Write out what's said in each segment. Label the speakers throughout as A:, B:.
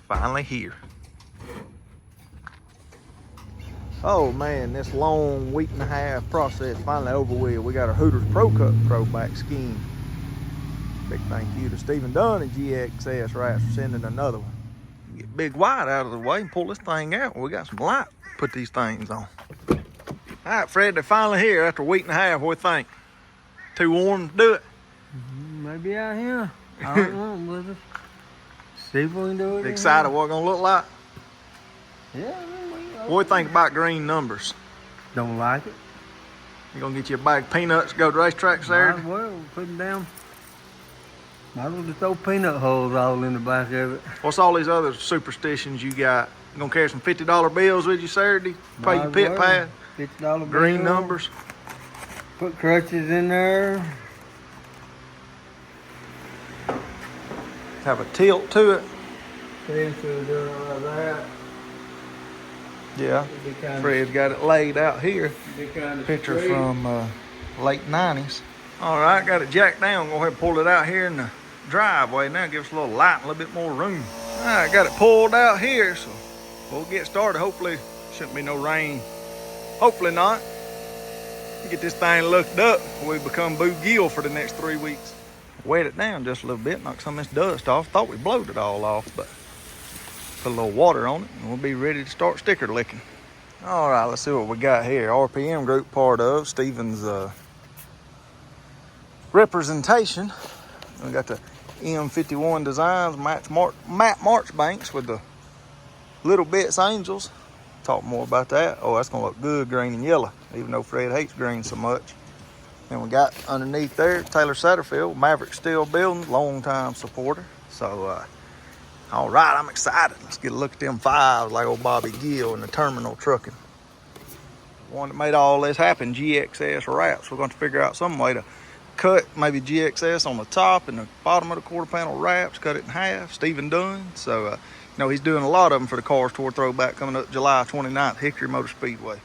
A: Finally here. Oh man, this long week and a half process finally over with. We got our Hooters Pro Cup throwback scheme. Big thank you to Stephen Dunn and GXS Rats for sending another one. Get Big White out of the way and pull this thing out. We got some light to put these things on. All right, Fred, they're finally here after a week and a half. What do you think? Too warm to do it?
B: Maybe out here. I don't know. We'll just see if we can do it.
A: Excited what it's gonna look like?
B: Yeah.
A: What do you think about green numbers?
B: Don't like it.
A: You gonna get you a bag of peanuts, go to the racetrack Saturday?
B: Might as well put them down. Might as well just throw peanut holes all in the back of it.
A: What's all these other superstitions you got? You gonna carry some $50 bills with you Saturday? Pay your pit pad?
B: $50
A: Green
B: bill.
A: numbers?
B: Put crutches in there.
A: Have a tilt to it.
B: See, so we're doing it like that.
A: Yeah. Fred's got it laid out here. Picture from late 90s. All right, got it jacked down. Go ahead and pull it out here in the driveway now. Give us a little light and a little bit more room. All right, got it pulled out here, so we'll get started. Hopefully, shouldn't be no rain. Hopefully not. Get this thing looked up before we become Boo Gill for the next 3 weeks. Wet it down just a little bit, knock some of this dust off. Thought we blowed it all off, but put a little water on it and we'll be ready to start sticker licking. All right, let's see what we got here. RPM group part of Stephen's representation. We got the M51 designs, Matt Marchbanks with the Little Bits Angels. Talk more about that. Oh, that's gonna look good, green and yellow, even though Fred hates green so much. And we got underneath there, Taylor Satterfield, Maverick Steel Building, long-time supporter. So, all right, I'm excited. Let's get a look at them fives like old Bobby Gill in the terminal trucking. One that made all this happen, GXS Wraps. We're going to figure out some way to cut maybe GXS on the top and the bottom of the quarter panel wraps, cut it in half. Stephen Dunn. So, you know, he's doing a lot of them for the Cars Tour Throwback coming up July 29th, Hickory Motor Speedway.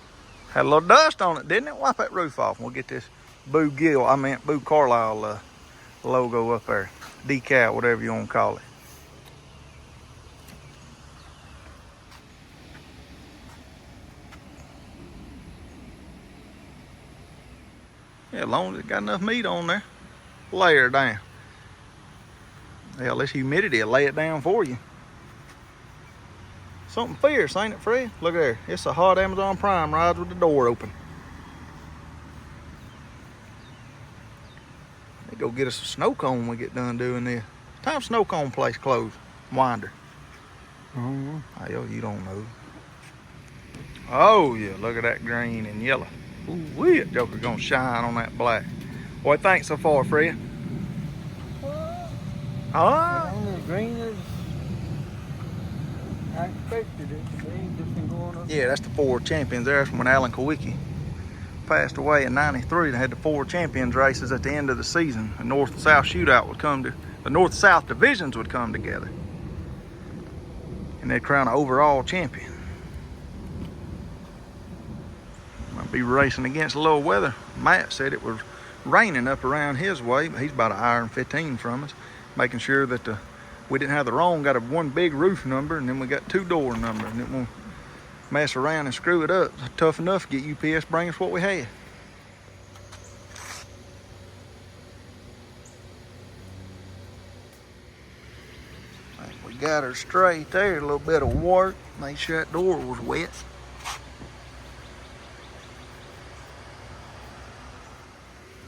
A: Had a little dust on it, didn't it? Wipe that roof off and we'll get this Boo Carlisle logo up there. Decal, whatever you want to call it. Yeah, as long as it got enough meat on there, lay her down. Hell, this humidity will lay it down for you. Something fierce, ain't it, Fred? Look there. It's a hot Amazon Prime rides with the door open. They go get us a snow cone when we get done doing this. Time snow cone place closed. Winder. Oh, you don't know. Oh, yeah, look at that green and yellow. Ooh, that joker gonna shine on that black. What do you think so far, Fred?
B: Green is, I expected it to be. Just been going up.
A: Yeah, that's the Ford Champions there from when Alan Kowicki passed away in '93. They had the Ford Champions races at the end of the season. The North and South shootout would come to, the North and South divisions would come together. And they'd crown an overall champion. Might be racing against a little weather. Matt said it was raining up around his way, but he's about an hour and 15 from us. Making sure that we didn't have the wrong, got a one big roof number and then we got two door number and it won't mess around and screw it up. It's tough enough to get UPS bring us what we had. I think we got her straight there, a little bit of work. Make sure that door was wet.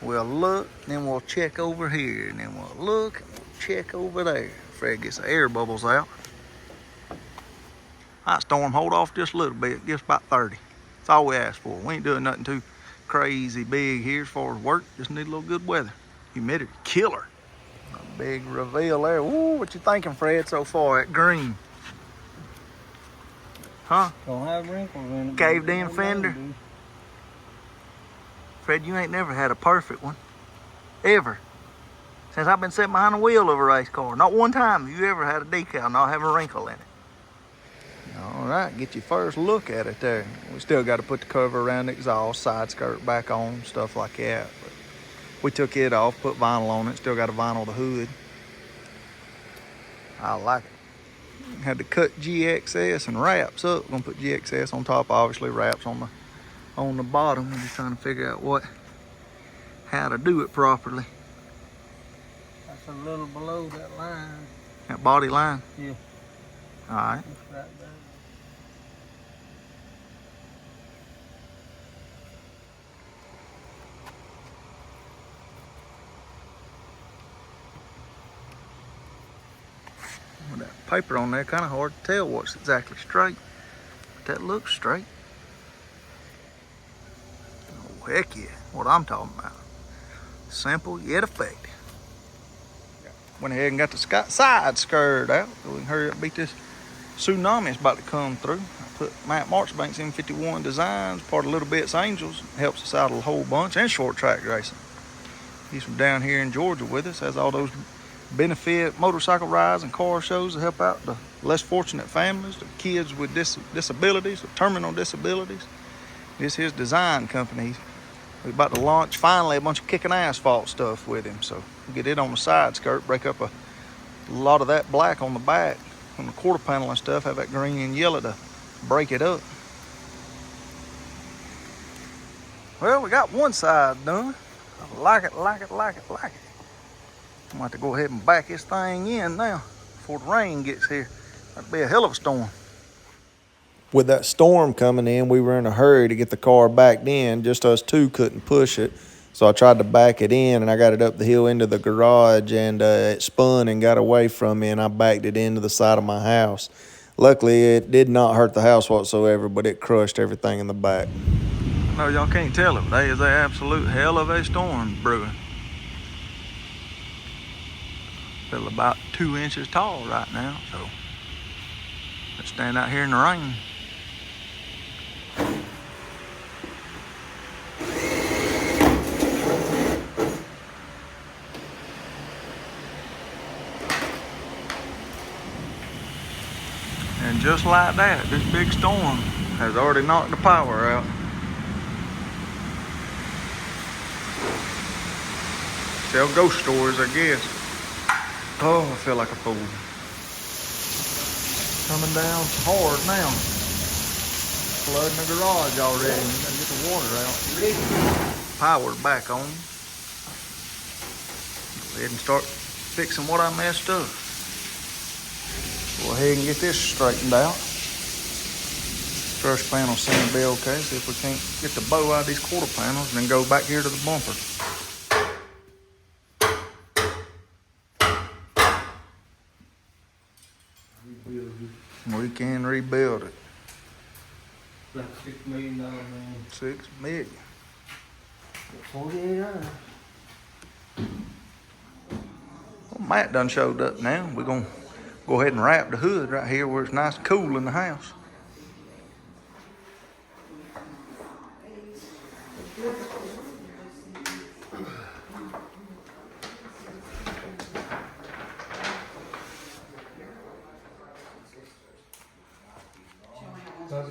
A: We'll look, then we'll check over here, and then we'll look, and we'll check over there. Fred gets the air bubbles out. All right, Storm, hold off just a little bit, just about 30. That's all we ask for. We ain't doing nothing too crazy big here as far as work. Just need a little good weather. Humidity, killer. A big reveal there. Ooh, what you thinking, Fred, so far at green? Huh?
B: Don't have wrinkles in it.
A: Caved in fender. Fred, you ain't never had a perfect one. Ever. Since I've been sitting behind the wheel of a race car. Not one time have you ever had a decal not have a wrinkle in it. All right, get your first look at it there. We still got to put the cover around the exhaust, side skirt back on, stuff like that. But we took it off, put vinyl on it. Still got to vinyl the hood. I like it. Had to cut GXS and wraps up. We're gonna put GXS on top, obviously wraps on the bottom. We're just trying to figure out how to do it properly.
B: That's a little below that line.
A: That body line?
B: Yeah.
A: All right.
B: Just right there.
A: With that paper on there, kind of hard to tell what's exactly straight. But that looks straight. Oh, heck yeah, what I'm talking about. Simple yet effective. Went ahead and got the side skirt out so we can hurry up and beat this tsunami that's about to come through. I put Matt Marchbank's M51 designs, part of Little Bits Angels. Helps us out a whole bunch, and short track racing. He's from down here in Georgia with us, has all those benefit motorcycle rides and car shows to help out the less fortunate families, the kids with disabilities, with terminal disabilities. This is his design company. We're about to launch finally a bunch of kicking asphalt stuff with him. So we'll get it on the side skirt, break up a lot of that black on the back, on the quarter panel and stuff, have that green and yellow to break it up. Well, we got one side done. I like it, like it, like it, like it. I'm gonna have to go ahead and back this thing in now before the rain gets here. That'd be a hell of a storm. With that storm coming in, we were in a hurry to get the car backed in. Just us two couldn't push it. So I tried to back it in, and I got it up the hill into the garage, and it spun and got away from me, and I backed it into the side of my house. Luckily, it did not hurt the house whatsoever, but it crushed everything in the back. No, y'all can't tell it, but there is an absolute hell of a storm brewing. Feel about 2 inches tall right now, so let's stand out here in the rain. And just like that, this big storm has already knocked the power out. Tell ghost stories, I guess. Oh, I feel like a fool. Coming down hard now. Flooding the garage already. We gotta get the water out. Power back on. Go ahead and start fixing what I messed up. Go ahead and get this straightened out. First panel seems to be okay. See if we can't get the bow out of these quarter panels and then go back here to the bumper. We can rebuild it.
B: Like $6 million, man.
A: $6 million.
B: 48 hours.
A: Well, Matt done showed up now. We're gonna go ahead and wrap the hood right here where it's nice and cool in the house.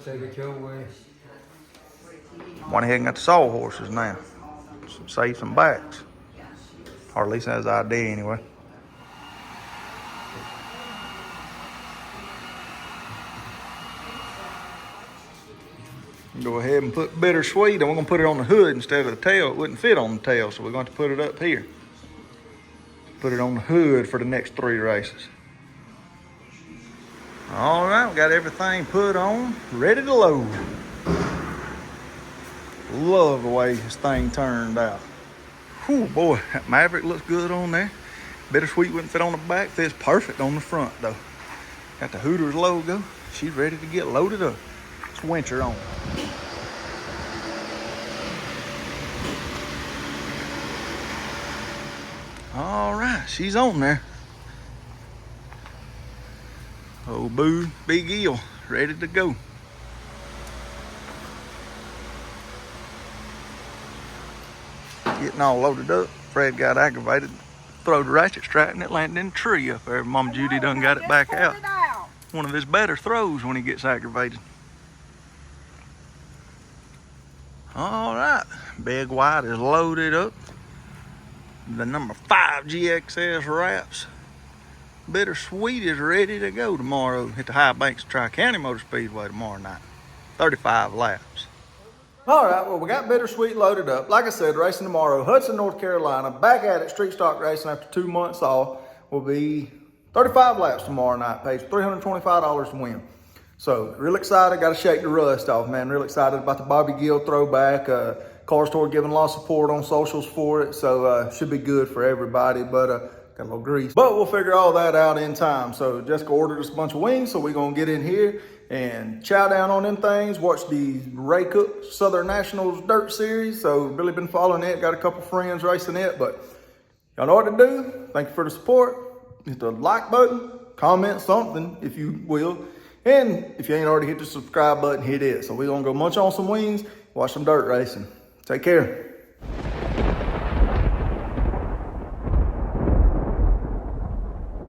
B: Take it your way.
A: Went ahead and got the sawhorses now. Save some backs. Or at least that's the idea anyway. Go ahead and put bittersweet, and we're gonna put it on the hood instead of the tail. It wouldn't fit on the tail, so we're going to put it up here. Put it on the hood for the next 3 races. All right, we got everything put on, ready to load. Love the way this thing turned out. Whew, boy, that Maverick looks good on there. Bittersweet wouldn't fit on the back, fits perfect on the front though. Got the Hooters logo. She's ready to get loaded up. It's winter on. All right, she's on there. Oh, boo, Big Eel, ready to go. Getting all loaded up. Fred got aggravated, threw the ratchet strap and it landed in a tree up there. Mama Judy done got it back out. One of his better throws when he gets aggravated. All right, Big White is loaded up. The number 5 GXS wraps Bittersweet is ready to go tomorrow at the High Banks Tri-County Motor Speedway tomorrow night. 35 laps. All right, well, we got Bittersweet loaded up. Like I said, racing tomorrow, Hudson, North Carolina. Back at it, street stock racing after 2 months off. Will be 35 laps tomorrow night. Pays $325 to win. So, real excited. Got to shake the rust off, man. Real excited about the Bobby Gill throwback. Cars Tour giving a lot of support on socials for it. So, should be good for everybody. But, got a little grease. But we'll figure all that out in time. So, Jessica ordered us a bunch of wings. So, we're going to get in here and chow down on them things. Watch the Ray Cook Southern Nationals Dirt Series. So, really been following it. Got a couple friends racing it. But, y'all know what to do. Thank you for the support. Hit the like button. Comment something, if you will. And if you ain't already hit the subscribe button, hit it. So we're going to go munch on some wings, watch some dirt racing. Take care.